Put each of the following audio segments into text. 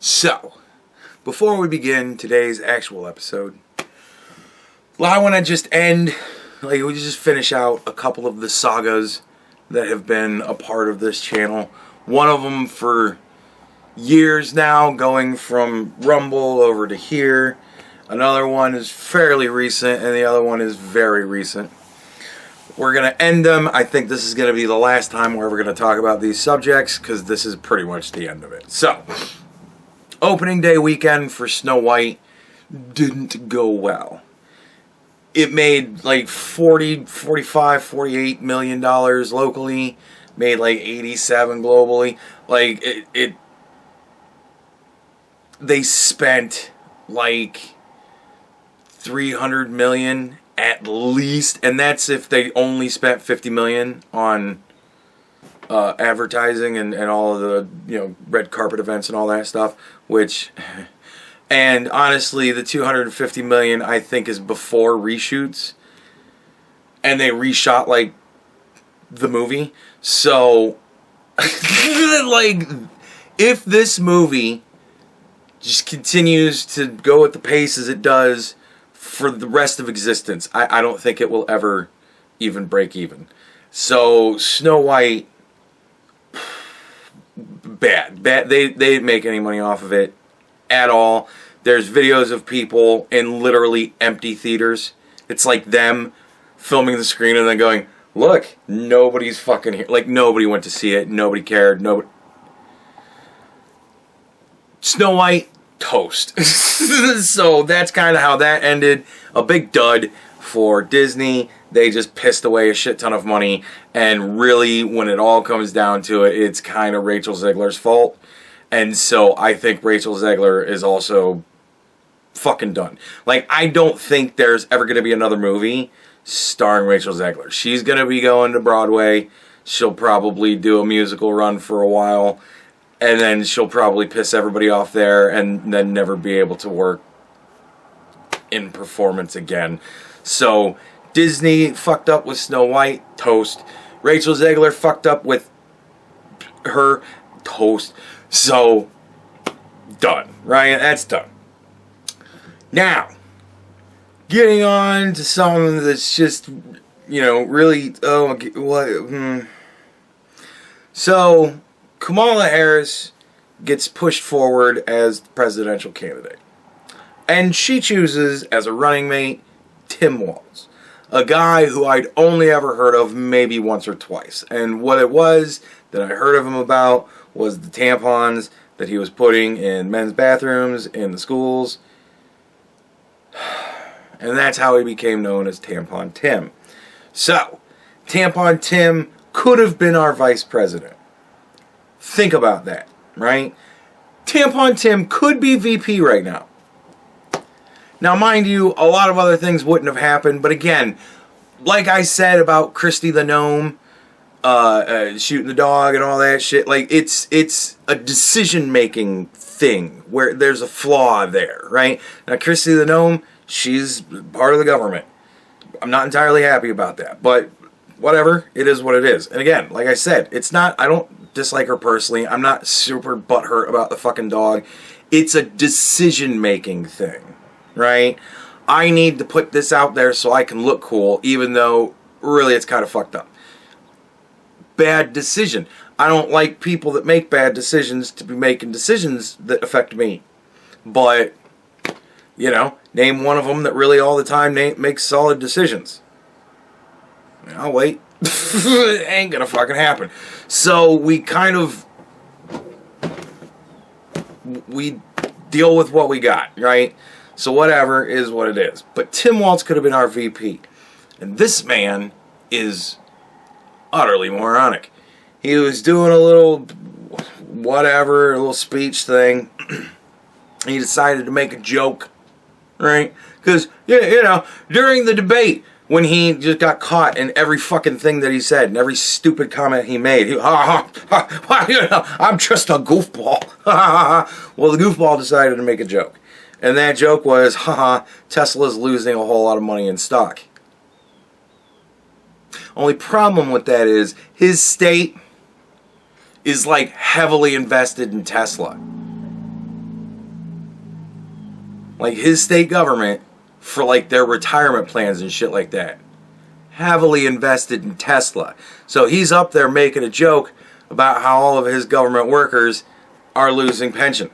So, before we begin today's actual episode, well, I want to just we just finish out a couple of the sagas that have been a part of this channel. One of them for years now, going from Rumble over to here. Another one is fairly recent, and the other one is very recent. We're going to end them. I think this is going to be the last time we're ever going to talk about these subjects, because this is pretty much the end of it. So, opening day weekend for Snow White didn't go well. It made like 40, 45, 48 million dollars locally, made like 87 globally. Like they spent like 300 million at least, and that's if they only spent 50 million on advertising and all of the red carpet events and all that stuff, which, and honestly the 250 million I think is before reshoots, and they reshot like the movie. So like, if this movie just continues to go at the pace as it does for the rest of existence, I don't think it will ever even break even. So Snow White, bad. They didn't make any money off of it at all. There's videos of people in literally empty theaters. It's like them filming the screen and then going, look, nobody's fucking here. Like, nobody went to see it. Nobody cared. Nobody. Snow White, toast. So that's kind of how that ended. A big dud for Disney. They just pissed away a shit ton of money, and really, when it all comes down to it, it's kind of Rachel Zegler's fault. And so I think Rachel Zegler is also fucking done. Like, I don't think there's ever going to be another movie starring Rachel Zegler. She's going to be going to Broadway. She'll probably do a musical run for a while, and then she'll probably piss everybody off there and then never be able to work in performance again. So Disney fucked up with Snow White, toast. Rachel Zegler fucked up with her, toast. So, done, right? That's done. Now, getting on to something that's just, really, So, Kamala Harris gets pushed forward as the presidential candidate. And she chooses as a running mate Tim Waltz, a guy who I'd only ever heard of maybe once or twice. And what it was that I heard of him about was the tampons that he was putting in men's bathrooms in the schools. And that's how he became known as Tampon Tim. So, Tampon Tim could have been our vice president. Think about that, right? Tampon Tim could be VP right now. Now, mind you, a lot of other things wouldn't have happened, but again, like I said about Christy the Gnome, shooting the dog and all that shit, like, it's a decision-making thing where there's a flaw there, right? Now, Christy the Gnome, she's part of the government. I'm not entirely happy about that, but whatever, it is what it is. And again, like I said, it's not, I don't dislike her personally. I'm not super butthurt about the fucking dog. It's a decision-making thing, right? I need to put this out there so I can look cool, even though really it's kind of fucked up. Bad decision. I don't like people that make bad decisions to be making decisions that affect me. But, name one of them that really all the time makes solid decisions. I'll wait. It ain't gonna fucking happen. So we deal with what we got, right? So whatever is what it is. But Tim Waltz could have been our VP. And this man is utterly moronic. He was doing a little speech thing. He decided to make a joke, right? Because, during the debate, when he just got caught in every fucking thing that he said and every stupid comment he made, I'm just a goofball. Well, the goofball decided to make a joke. And that joke was, Tesla's losing a whole lot of money in stock. Only problem with that is his state is like heavily invested in Tesla. like his state government, for like their retirement plans and shit like that, heavily invested in Tesla. So he's up there making a joke about how all of his government workers are losing pension.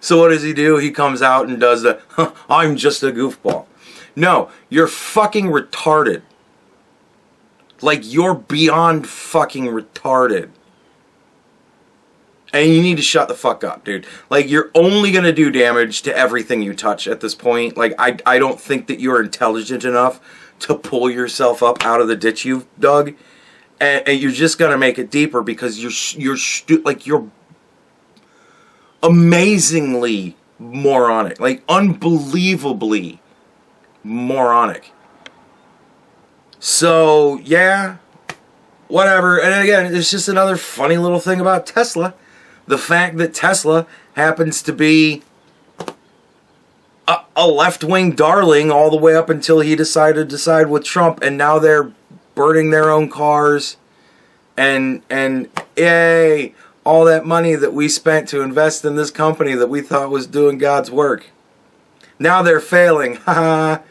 So what does he do? He comes out and does the, I'm just a goofball. No, you're fucking retarded. Like, you're beyond fucking retarded. And you need to shut the fuck up, dude. Like, you're only going to do damage to everything you touch at this point. Like, I don't think that you're intelligent enough to pull yourself up out of the ditch you've dug. And you're just going to make it deeper because you're amazingly moronic. Like, unbelievably moronic. So, yeah, whatever. And again, it's just another funny little thing about Tesla. The fact that Tesla happens to be a left-wing darling all the way up until he decided to side with Trump, and now they're burning their own cars. And yay, all that money that we spent to invest in this company that we thought was doing God's work. Now they're failing. Haha.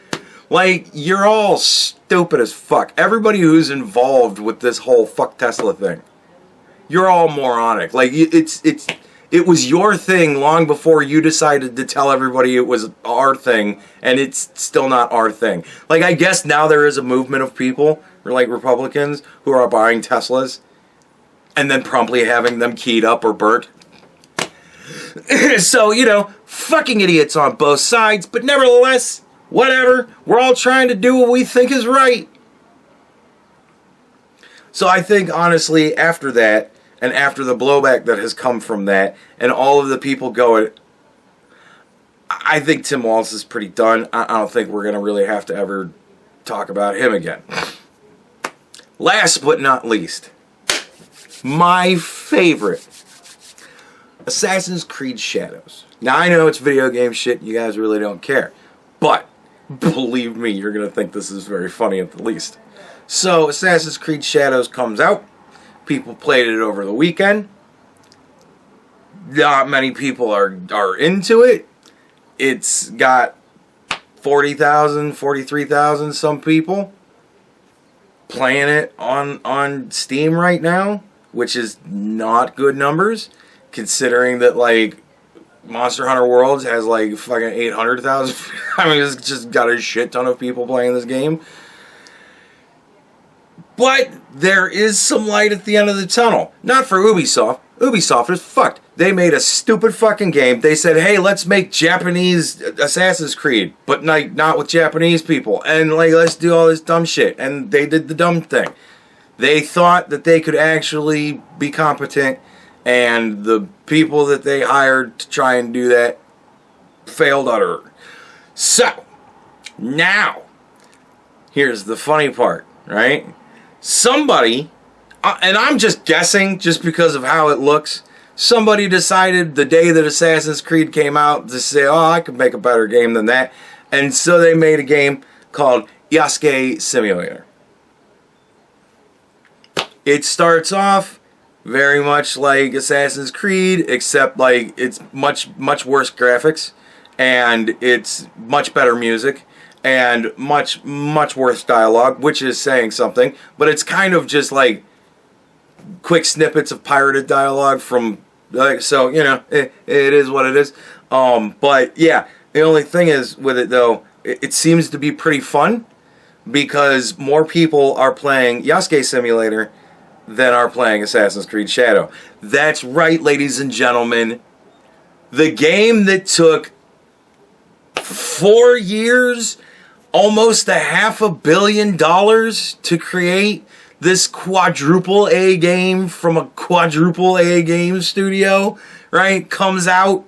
Like, you're all stupid as fuck. Everybody who's involved with this whole fuck Tesla thing, you're all moronic. Like, it was your thing long before you decided to tell everybody it was our thing, and it's still not our thing. Like, I guess now there is a movement of people, like Republicans, who are buying Teslas and then promptly having them keyed up or burnt. So, you know, fucking idiots on both sides, but nevertheless, whatever. We're all trying to do what we think is right. So I think, honestly, after that, and after the blowback that has come from that, and all of the people going, I think Tim Waltz is pretty done. I don't think we're going to really have to ever talk about him again. Last but not least, my favorite, Assassin's Creed Shadows. Now, I know it's video game shit. You guys really don't care. But believe me, you're going to think this is very funny at the least. So, Assassin's Creed Shadows comes out. People played it over the weekend. Not many people are into it. It's got 40,000, 43,000 some people playing it on Steam right now, which is not good numbers, considering that, like, Monster Hunter Worlds has like fucking 800,000. I mean, it's just got a shit ton of people playing this game. But there is some light at the end of the tunnel. Not for Ubisoft. Ubisoft is fucked. They made a stupid fucking game. They said, hey, let's make Japanese Assassin's Creed, but like not with Japanese people. And like, let's do all this dumb shit. And they did the dumb thing. They thought that they could actually be competent, and the people that they hired to try and do that failed utterly. So, now, here's the funny part, right? Somebody, and I'm just guessing just because of how it looks, somebody decided the day that Assassin's Creed came out to say, oh, I could make a better game than that. And so they made a game called Yasuke Simulator. It starts off very much like Assassin's Creed, except like it's much worse graphics, and it's much better music, and much worse dialogue, which is saying something. But it's kind of just like quick snippets of pirated dialogue from, like, so you know, it is what it is. But yeah, the only thing is with it though, it seems to be pretty fun because more people are playing Yasuke Simulator than are playing Assassin's Creed Shadow. That's right, ladies and gentlemen. The game that took 4 years, almost $500 million to create this quadruple A game from a quadruple A game studio, right, comes out.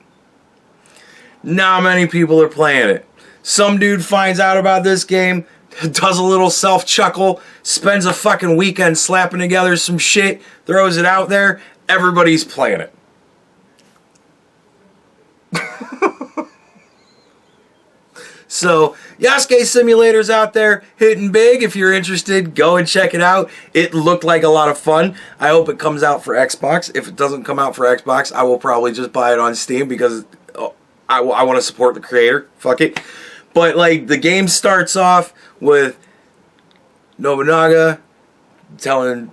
Not many people are playing it. Some dude finds out about this game, does a little self-chuckle, spends a fucking weekend slapping together some shit, throws it out there, everybody's playing it. So, Yasuke Simulator's out there, hitting big. If you're interested, go and check it out. It looked like a lot of fun. I hope it comes out for Xbox. If it doesn't come out for Xbox, I will probably just buy it on Steam because I want to support the creator. Fuck it. But, like, the game starts off with Nobunaga telling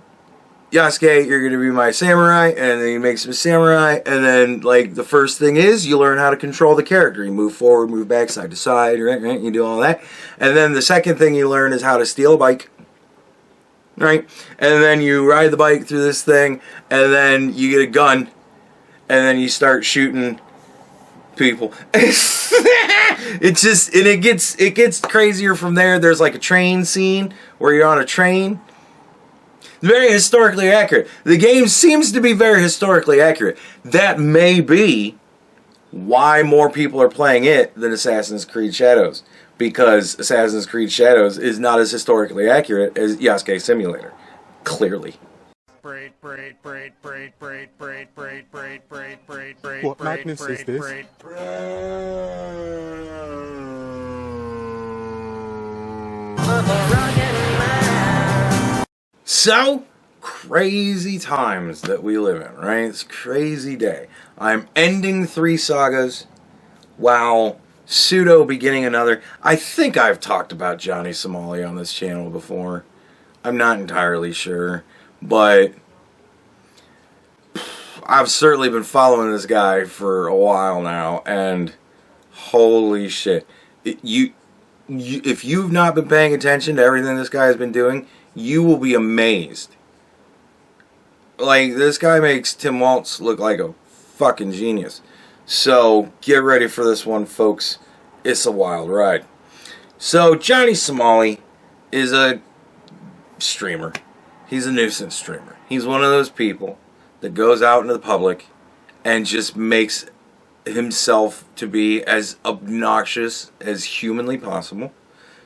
Yasuke, you're going to be my samurai, and then he makes him a samurai, and then, like, the first thing is you learn how to control the character. You move forward, move back, side to side, right? You do all that. And then the second thing you learn is how to steal a bike, right? And then you ride the bike through this thing, and then you get a gun, and then you start shooting people. It gets crazier from there. There's, like, a train scene where you're on a train. Very historically accurate. The game seems to be very historically accurate. That may be why more people are playing it than Assassin's Creed Shadows. Because Assassin's Creed Shadows is not as historically accurate as Yasuke Simulator. Clearly. What madness is this? So, crazy times that we live in, right? It's a crazy day. I'm ending 3 sagas while pseudo beginning another. I think I've talked about Johnny Somali on this channel before. I'm not entirely sure, but I've certainly been following this guy for a while now, and holy shit. If you've not been paying attention to everything this guy has been doing, you will be amazed. Like, this guy makes Tim Waltz look like a fucking genius. So, get ready for this one, folks. It's a wild ride. So, Johnny Somali is a streamer. He's a nuisance streamer. He's one of those people that goes out into the public and just makes himself to be as obnoxious as humanly possible,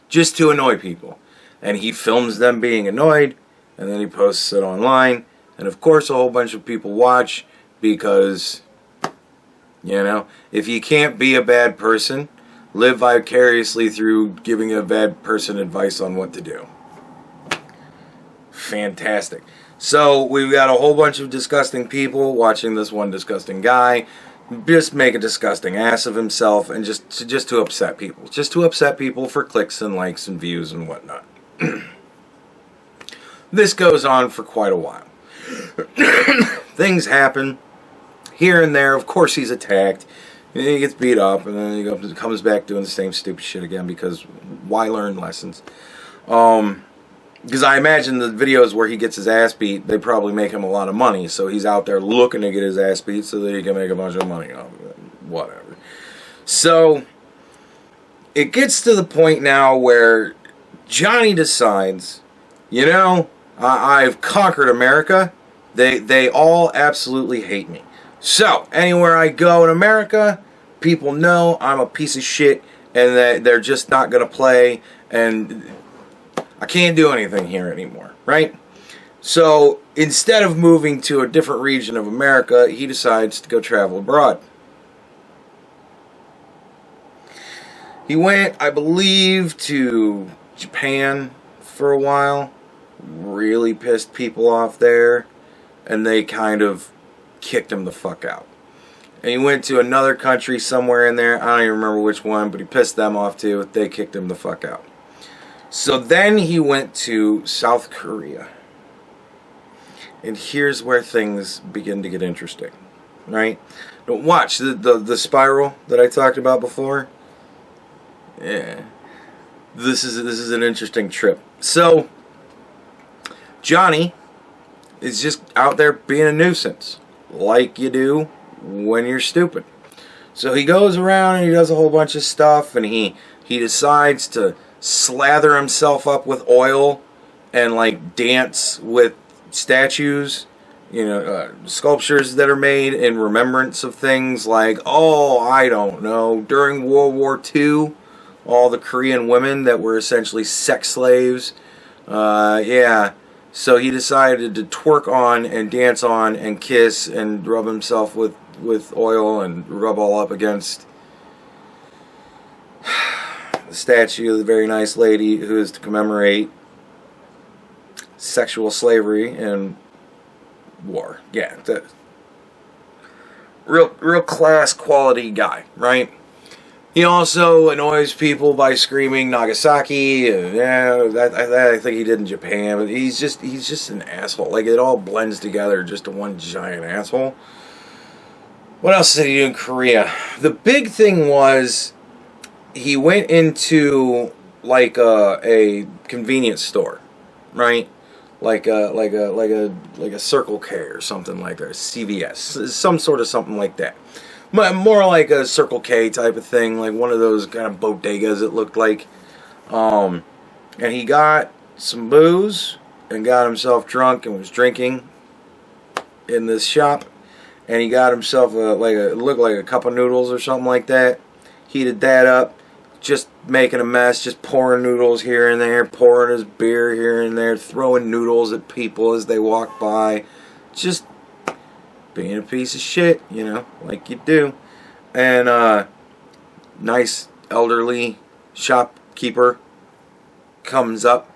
just to annoy people. And he films them being annoyed, and then he posts it online. And of course a whole bunch of people watch because, you know, if you can't be a bad person, live vicariously through giving a bad person advice on what to do. Fantastic. So we've got a whole bunch of disgusting people watching this one disgusting guy just make a disgusting ass of himself, and just to upset people. Just to upset people for clicks and likes and views and whatnot. This goes on for quite a while. Things happen here and there. Of course he's attacked. He gets beat up, and then he comes back doing the same stupid shit again, because why learn lessons? Because I imagine the videos where he gets his ass beat, they probably make him a lot of money. So he's out there looking to get his ass beat so that he can make a bunch of money off of it. Whatever. So it gets to the point now where Johnny decides, you know, I've conquered America. They all absolutely hate me. So anywhere I go in America, people know I'm a piece of shit, and that they're just not going to play, and I can't do anything here anymore, right? So instead of moving to a different region of America, he decides to go travel abroad. He went, I believe, to Japan for a while. Really pissed people off there, and they kind of kicked him the fuck out. And he went to another country somewhere in there, I don't even remember which one, but he pissed them off too. They kicked him the fuck out. So then he went to South Korea. And here's where things begin to get interesting, right? Now watch the spiral that I talked about before. Yeah. This is an interesting trip. So Johnny is just out there being a nuisance, like you do when you're stupid. So he goes around and he does a whole bunch of stuff, and he decides to slather himself up with oil and like dance with statues, you know, sculptures that are made in remembrance of things like, oh, I don't know, during World War II, all the Korean women that were essentially sex slaves. Yeah. So he decided to twerk on and dance on and kiss and rub himself with oil and rub all up against the statue of the very nice lady who is to commemorate sexual slavery and war. Yeah, real class quality guy, right? He also annoys people by screaming Nagasaki. That I think he did in Japan, but he's just an asshole. Like, it all blends together just to one giant asshole. What else did he do in Korea? The big thing was he went into like a convenience store, right? Like a Circle K or something like that, CVS, some sort of something like that. More like a Circle K type of thing, like one of those kind of bodegas it looked like. And he got some booze and got himself drunk and was drinking in this shop. And he got himself it looked like a cup of noodles or something like that. Heated that up, just making a mess, just pouring noodles here and there, pouring his beer here and there, throwing noodles at people as they walk by. Just being a piece of shit, you know, like you do. And nice elderly shopkeeper comes up,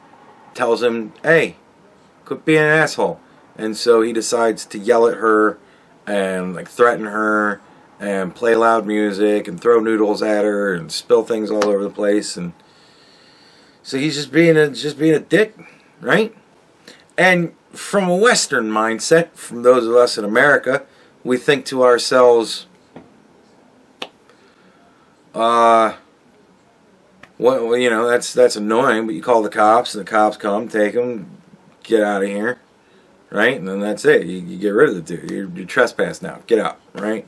tells him, hey, quit being an asshole. And so he decides to yell at her and like threaten her and play loud music and throw noodles at her and spill things all over the place. And so he's just being a dick, right? And from a Western mindset, from those of us in America, we think to ourselves, what, well, you know, that's annoying, but you call the cops and the cops come, take him, get out of here, right? And then that's it. You get rid of the dude. You're trespassed now. Get out, right?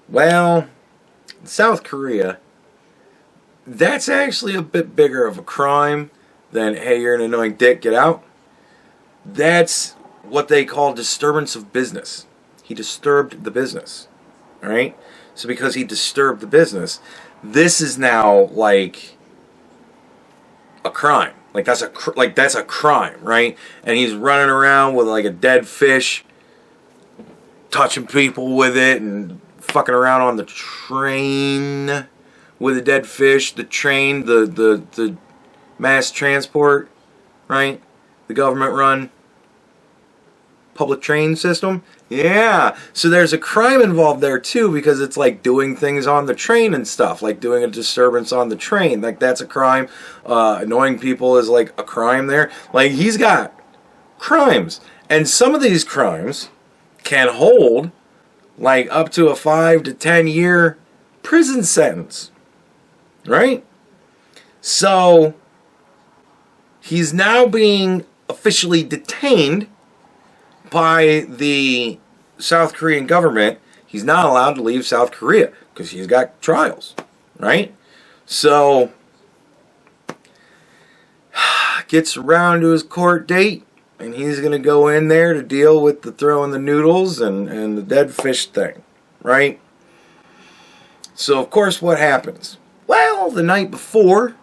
Well, in South Korea, that's actually a bit bigger of a crime than, hey, you're an annoying dick, get out. That's what they call disturbance of business. He disturbed the business, all right? So because he disturbed the business, this is now like a crime. Like that's a crime, right? And he's running around with like a dead fish, touching people with it, and fucking around on the train with a dead fish. The train, the mass transport, right? The government-run public train system. Yeah. So there's a crime involved there too, because it's like doing things on the train and stuff, like doing a disturbance on the train. Like that's a crime. Annoying people is like a crime there. Like he's got crimes. And some of these crimes can hold like up to a 5 to 10 year prison sentence. Right? So he's now being officially detained by the South Korean government. He's not allowed to leave South Korea because he's got trials, right? So gets around to his court date, and he's going to go in there to deal with the throwing the noodles and the dead fish thing, right? So of course what happens? Well, the night before,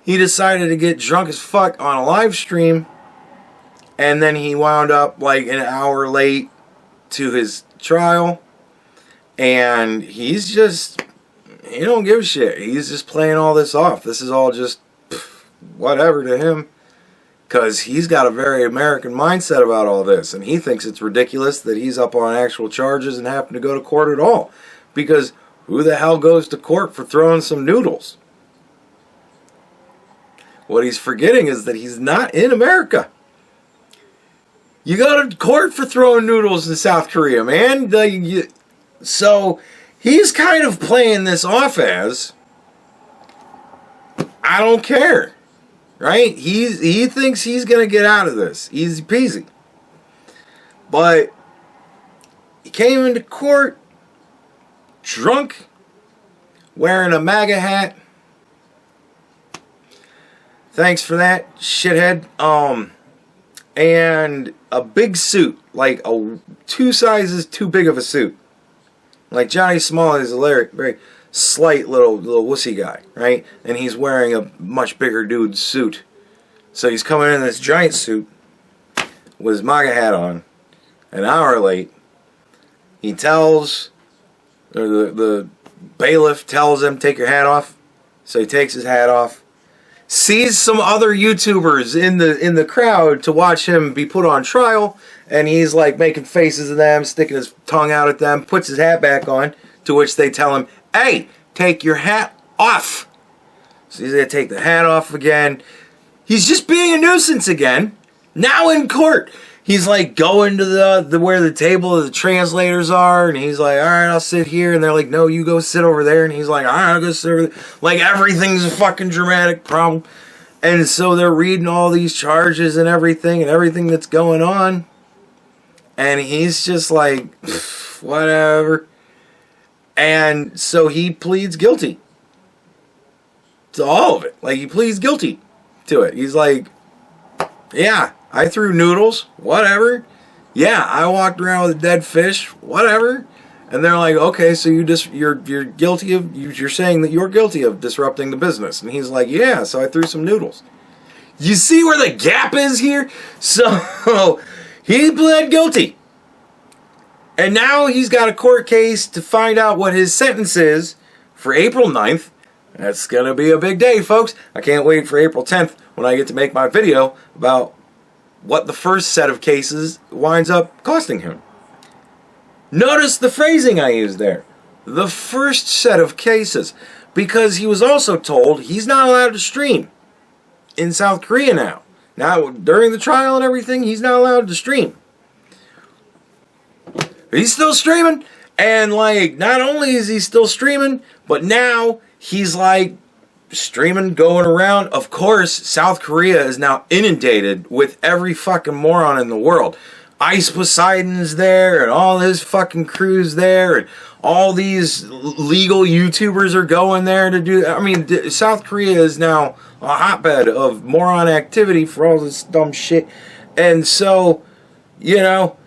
he decided to get drunk as fuck on a live stream, and then he wound up like an hour late to his trial, and he don't give a shit. He's just playing all this off. This is all just whatever to him, because he's got a very American mindset about all this, and he thinks it's ridiculous that he's up on actual charges and having to go to court at all, because who the hell goes to court for throwing some noodles? What he's forgetting is that he's not in America. You go to court for throwing noodles in South Korea, man. So he's kind of playing this off as, I don't care, right? He thinks he's going to get out of this. Easy peasy. But he came into court drunk, wearing a MAGA hat. Thanks for that, shithead. And a big suit, like 2 sizes too big of a suit. Like Johnny Somali is a very slight little wussy guy, right? And he's wearing a much bigger dude's suit. So he's coming in this giant suit with his MAGA hat on, an hour late. He tells, or the bailiff tells him, take your hat off. So he takes his hat off, sees some other YouTubers in the crowd to watch him be put on trial, and he's like making faces at them, sticking his tongue out at them, puts his hat back on, to which they tell him, "Hey, take your hat off." So he's going to take the hat off again. He's just being a nuisance again. Now in court. He's like going to the where the table of the translators are, and he's like, "All right, I'll sit here." And they're like, "No, you go sit over there." And he's like, "All right, I'll go sit over there." Like everything's a fucking dramatic problem. And so they're reading all these charges and everything that's going on. And he's just like, whatever. And so he pleads guilty to all of it. Like, he pleads guilty to it. He's like, "Yeah, I threw noodles, whatever. Yeah, I walked around with a dead fish, whatever." And they're like, "Okay, so you're guilty of, you're saying that you're guilty of disrupting the business." And he's like, "Yeah, so I threw some noodles." You see where the gap is here? So he pled guilty. And now he's got a court case to find out what his sentence is for April 9th. That's going to be a big day, folks. I can't wait for April 10th when I get to make my video about what the first set of cases winds up costing him. Notice the phrasing I used there. The first set of cases. Because he was also told he's not allowed to stream in South Korea now. Now, during the trial and everything, he's not allowed to stream. He's still streaming. And, like, not only is he still streaming, but now he's, like, streaming, going around. Of course, South Korea is now inundated with every fucking moron in the world. Ice Poseidon's there, and all his fucking crew's there, and all these legal YouTubers are going there to do. I mean, South Korea is now a hotbed of moron activity for all this dumb shit. And so, you know,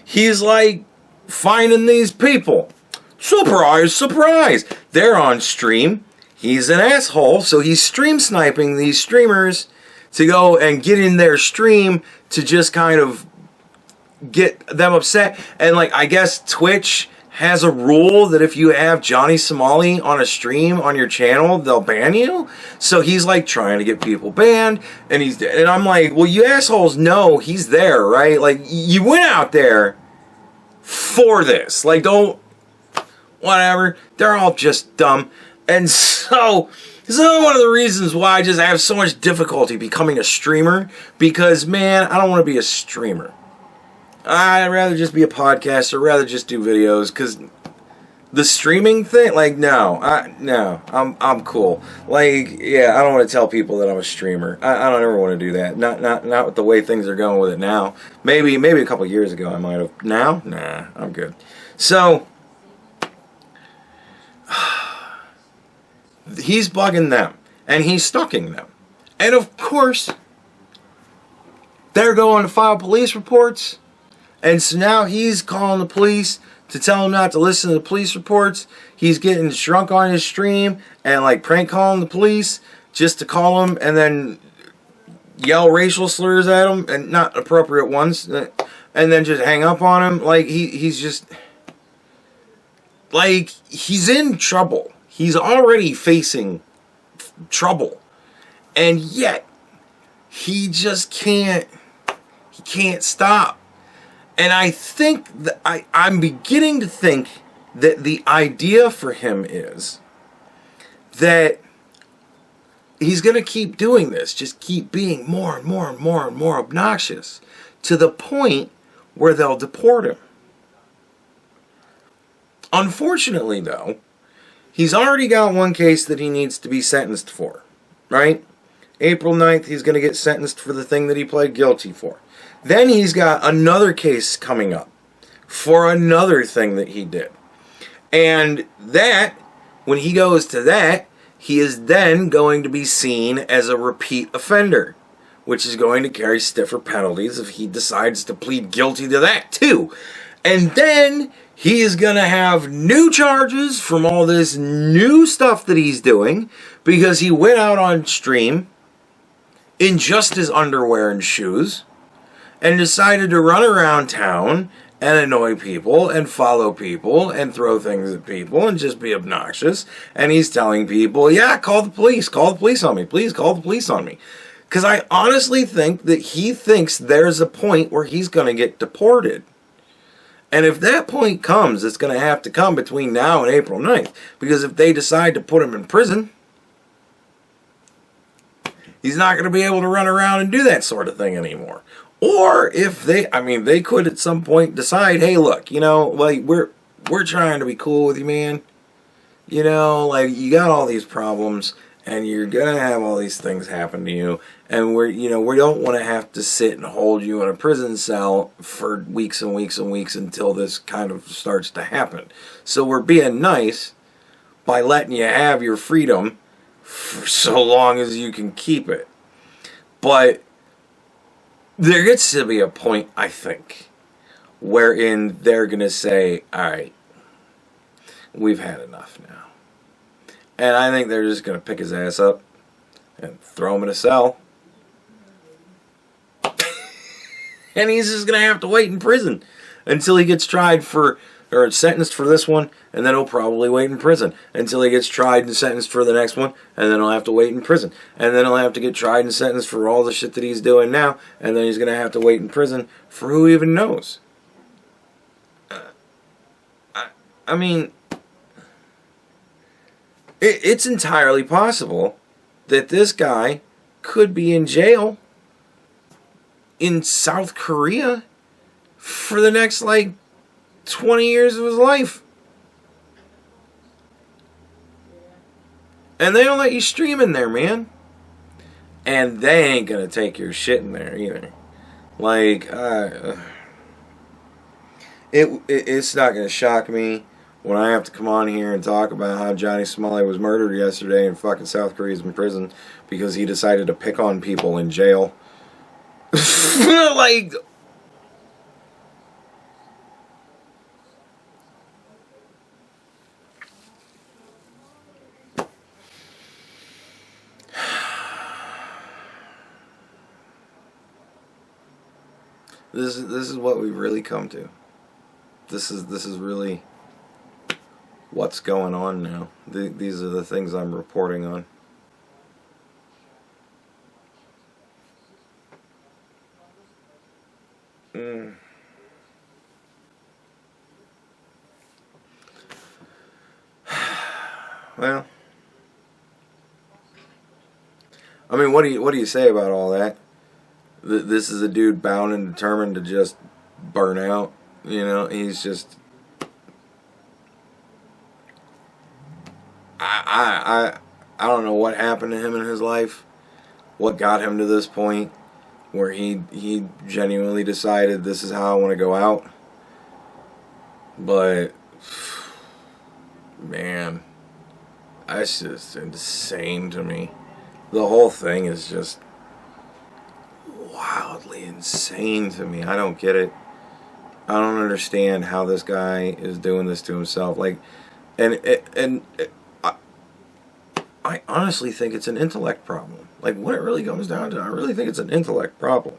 he's like finding these people. Surprise, surprise! They're on stream. He's an asshole, so he's stream sniping these streamers to go and get in their stream to just kind of get them upset. And, like, I guess Twitch has a rule that if you have Johnny Somali on a stream on your channel, they'll ban you. So he's, like, trying to get people banned. And I'm like, well, you assholes know he's there, right? Like, you went out there for this. Like, don't... Whatever. They're all just dumb. And so, this is one of the reasons why I just have so much difficulty becoming a streamer. Because, man, I don't want to be a streamer. I'd rather just be a podcaster, rather just do videos. Because the streaming thing, like, no, I'm cool. Like, yeah, I don't want to tell people that I'm a streamer. I don't ever want to do that. Not with the way things are going with it now. Maybe a couple years ago I might have. Now, nah, I'm good. So he's bugging them, and he's stalking them. And of course, they're going to file police reports. And so now he's calling the police to tell them not to listen to the police reports. He's getting drunk on his stream and, like, prank calling the police just to call them and then yell racial slurs at them, and not appropriate ones, and then just hang up on him. Like, he's just... Like, he's in trouble. He's already facing trouble. And yet, he just can't... He can't stop. And I think that I'm beginning to think that the idea for him is that he's going to keep doing this. Just keep being more and more and more and more obnoxious to the point where they'll deport him. Unfortunately, though, he's already got one case that he needs to be sentenced for, right? April 9th, he's going to get sentenced for the thing that he pled guilty for. Then he's got another case coming up for another thing that he did. And that, when he goes to that, he is then going to be seen as a repeat offender, which is going to carry stiffer penalties if he decides to plead guilty to that too. And then he is going to have new charges from all this new stuff that he's doing because he went out on stream in just his underwear and shoes and decided to run around town and annoy people and follow people and throw things at people and just be obnoxious. And he's telling people, yeah, call the police on me, please call the police on me. Because I honestly think that he thinks there's a point where he's going to get deported. And if that point comes, it's going to have to come between now and April 9th. Because if they decide to put him in prison, he's not going to be able to run around and do that sort of thing anymore. Or if they could at some point decide, hey, look, like we're trying to be cool with you, man. Like you got all these problems and you're going to have all these things happen to you. And we don't want to have to sit and hold you in a prison cell for weeks and weeks and weeks until this kind of starts to happen. So we're being nice by letting you have your freedom for so long as you can keep it. But there gets to be a point, I think, wherein they're going to say, all right, we've had enough now. And I think they're just going to pick his ass up and throw him in a cell. And he's just going to have to wait in prison until he gets tried or sentenced for this one, and then he'll probably wait in prison until he gets tried and sentenced for the next one, and then he'll have to wait in prison. And then he'll have to get tried and sentenced for all the shit that he's doing now, and then he's going to have to wait in prison for who even knows. I mean, it's entirely possible that this guy could be in jail in South Korea for the next, 20 years of his life. And they don't let you stream in there, man. And they ain't gonna take your shit in there either. It's not gonna shock me when I have to come on here and talk about how Johnny Somali was murdered yesterday and fucking South Korea's in prison because he decided to pick on people in jail. This is what we've really come to. This is really what's going on now. These are the things I'm reporting on. Well, I mean, what do you say about all that? This is a dude bound and determined to just burn out. He's just. I don't know what happened to him in his life, what got him to this point where he genuinely decided this is how I want to go out. But man, that's just insane to me. The whole thing is just wildly insane to me. I don't get it. I don't understand how this guy is doing this to himself. I honestly think it's an intellect problem. What it really comes down to, I really think it's an intellect problem.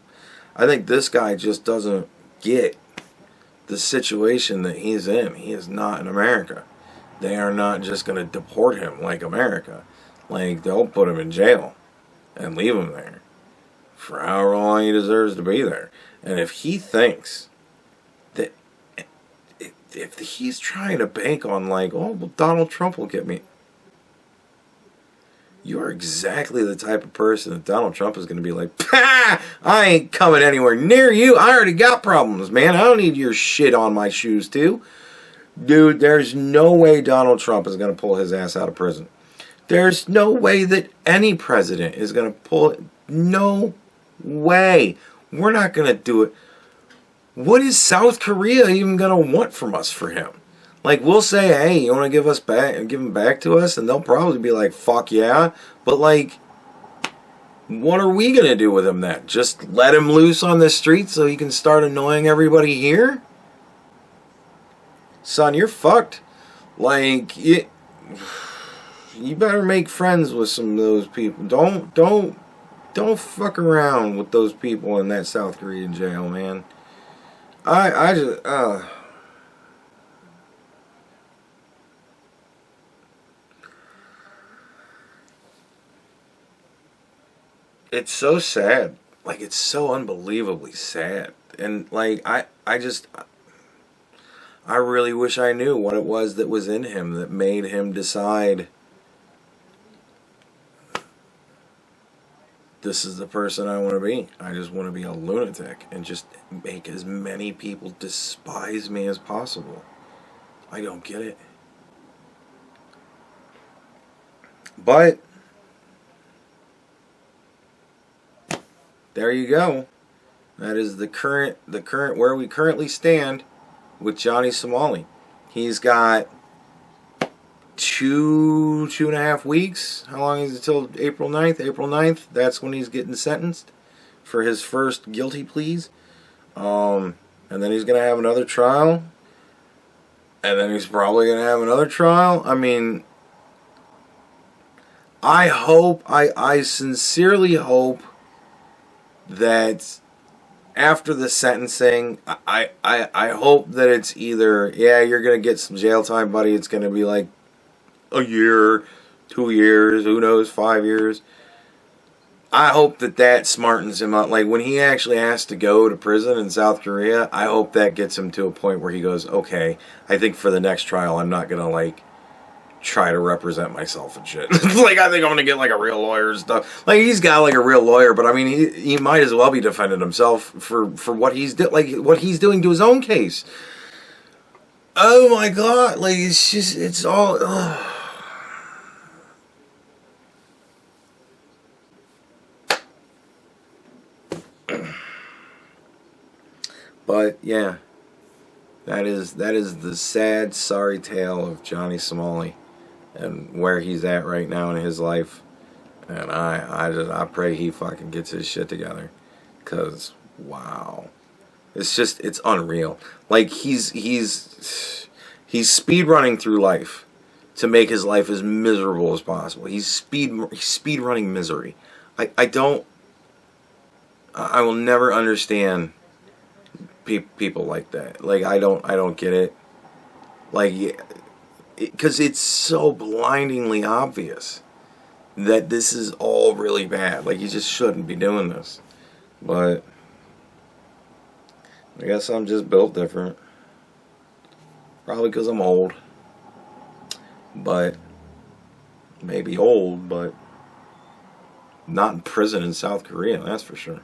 I think this guy just doesn't get the situation that he's in. He is not in America. They are not just going to deport him like America. They'll put him in jail and leave him there for however long he deserves to be there. And if he thinks that if he's trying to bank on Donald Trump will get me, you're exactly the type of person that Donald Trump is going to be like, "Pah! I ain't coming anywhere near you. I already got problems, man. I don't need your shit on my shoes, too." Dude, there's no way Donald Trump is going to pull his ass out of prison. There's no way that any president is going to pull it. No way. We're not going to do it. What is South Korea even going to want from us for him? We'll say, hey, you want to give him back to us? And they'll probably be like, fuck yeah. But, what are we going to do with him then? Just let him loose on the street so he can start annoying everybody here? Son, you're fucked. You better make friends with some of those people. Don't fuck around with those people in that South Korean jail, man. I just it's so sad. Like, it's so unbelievably sad. And like I really wish I knew what it was that was in him that made him decide this is the person I want to be. I just want to be a lunatic and just make as many people despise me as possible. I don't get it. But there you go. That is the current where we currently stand with Johnny Somali. He's got 2.5 weeks. How long is it till April 9th? April 9th, that's when he's getting sentenced for his first guilty pleas. And then he's going to have another trial. And then he's probably going to have another trial. I mean, I sincerely hope that after the sentencing, I hope that it's either, yeah, you're going to get some jail time, buddy. It's going to be like a year, 2 years, who knows, 5 years. I hope that smartens him up. Like, when he actually has to go to prison in South Korea, I hope that gets him to a point where he goes, okay, I think for the next trial, I'm not going to, like, try to represent myself and shit. Like, I think I'm going to get, like, a real lawyer and stuff. Like, he's got, like, a real lawyer, but, I mean, he might as well be defending himself for what he's what he's doing to his own case. Oh, my God. Like, it's just, it's all... Ugh. But yeah, that is the sad, sorry tale of Johnny Somali and where he's at right now in his life. And I pray he fucking gets his shit together, 'cause wow, it's unreal. Like, he's speed running through life to make his life as miserable as possible. He's speed running misery. I will never understand people like that. Like, I don't get it. Like, because it's so blindingly obvious that this is all really bad. Like, you just shouldn't be doing this. But I guess I'm just built different. Probably because I'm old. But maybe old, but not in prison in South Korea, that's for sure.